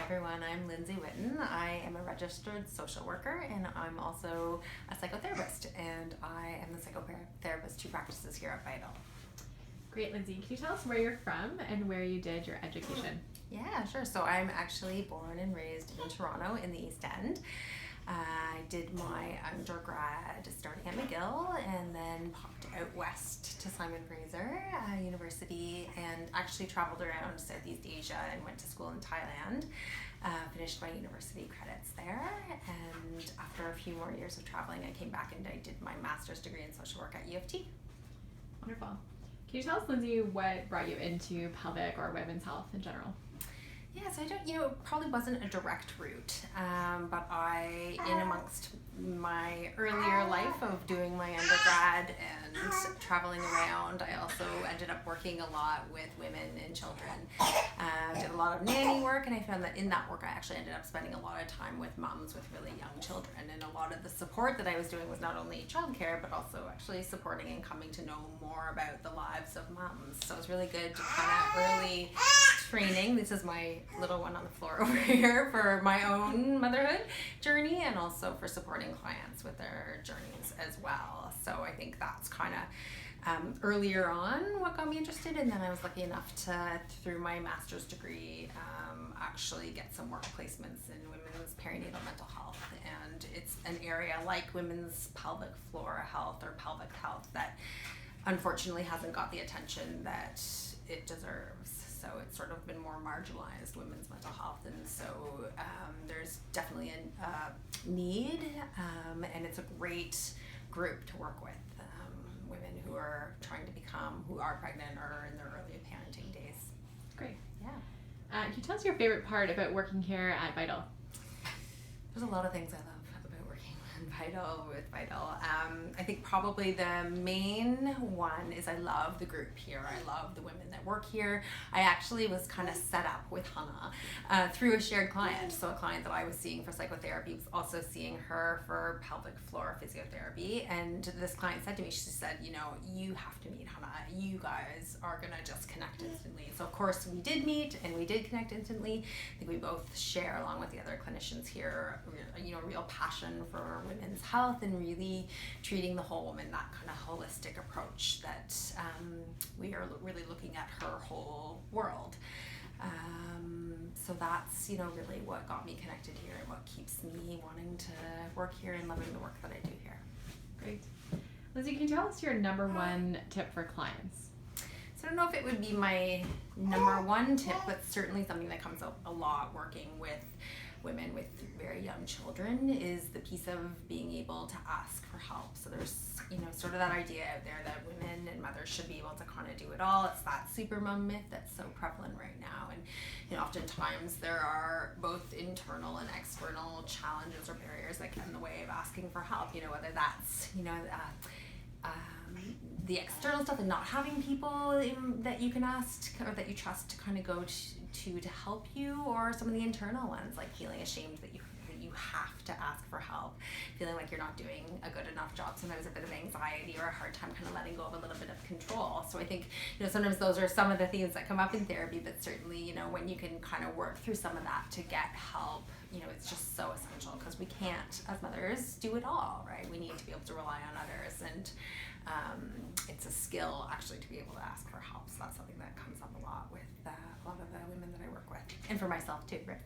everyone, I'm Lindsay Witton. I am a registered social worker and I'm also a psychotherapist, and I am the psychotherapist who practices here at Vital. Great, Lindsay. Can you tell us where you're from and where you did your education? Yeah, sure. So I'm actually born and raised in Toronto in the East End. I did my undergrad starting at McGill and then popped out west to Simon Fraser University and actually traveled around Southeast Asia and went to school in Thailand. Finished my university credits there, and after a few more years of traveling, I came back and I did my master's degree in social work at U of T. Wonderful. Can you tell us, Lindsay, what brought you into pelvic or women's health in general? Yeah, so it probably wasn't a direct route, but in amongst my earlier life of doing my undergrad and traveling around, I also ended up working a lot with women and children. Did a lot of nanny work, and I found that in that work I actually ended up spending a lot of time with moms with really young children, and a lot of the support that I was doing was not only childcare, but also actually supporting and coming to know more about the lives of moms. So it was really good to kind of early training. This is my little one on the floor over here for my own motherhood journey, and also for supporting clients with their journeys as well. So I think that's kind of earlier on what got me interested, and then I was lucky enough to, through my master's degree, actually get some work placements in women's perinatal mental health. And it's an area like women's pelvic floor health or pelvic health that unfortunately hasn't got the attention that it deserves. So it's sort of been more marginalized, women's mental health, and so there's definitely a need, and it's a great group to work with, women who are who are pregnant or in their early parenting days. Great. Yeah. Can you tell us your favorite part about working here at Vital? There's a lot of things I love about working with Vital. I think probably the main one is I love the group here. I love the women that work here. I actually was kind of set up with Hannah through a shared client. So a client that I was seeing for psychotherapy was also seeing her for pelvic floor physiotherapy. And this client said to me, she said, you have to meet Hannah. You guys are going to just connect instantly. So of course we did meet and we did connect instantly. I think we both share, along with the other clinicians here, real passion for women's health and really treating the whole woman, that kind of holistic approach that we are really looking at her whole world. So that's really what got me connected here and what keeps me wanting to work here and loving the work that I do here. Great. Lindsay, can you tell us your number one tip for clients? So I don't know if it would be my number one tip, but certainly something that comes up a lot working with women with very young children is the piece of being able to ask for help. So there's sort of that idea out there that women and mothers should be able to kind of do it all. It's that super mom myth that's so prevalent right now, and oftentimes there are both internal and external challenges or barriers that get in the way of asking for help, whether that's the external stuff and not having people that you can ask or that you trust to kind of go to help you, or some of the internal ones like feeling ashamed that you have to ask for help, feeling like you're not doing a good enough job, sometimes a bit of anxiety or a hard time kind of letting go of a little bit of control. So I think sometimes those are some of the themes that come up in therapy, but certainly when you can kind of work through some of that to get help, it's just so essential, because we can't as mothers do it all, right? We need to be able to rely on others, and it's a skill actually to be able to ask for help. So that's something that comes up a lot with a lot of the women that I work with, and for myself too, right?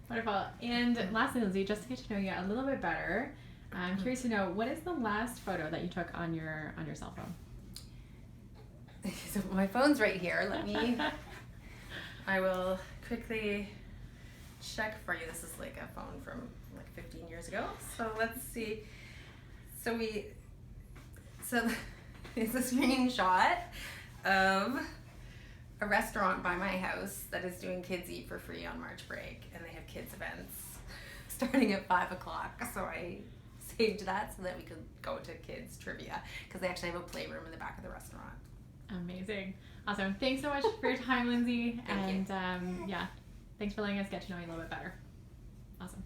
Wonderful. And lastly, Lindsay, just to get to know you a little bit better, I'm curious to know, what is the last photo that you took on your cell phone? So my phone's right here. I will quickly check for you. This is like a phone from like 15 years ago. So let's see. So it's a screenshot of a restaurant by my house that is doing Kids Eat for free on March break, and they have kids events starting at 5 o'clock. So I saved that so that we could go to kids trivia, because they actually have a playroom in the back of the restaurant. Amazing. Awesome. Thanks so much for your time, Lindsay. Thank you. Thanks for letting us get to know you a little bit better. Awesome.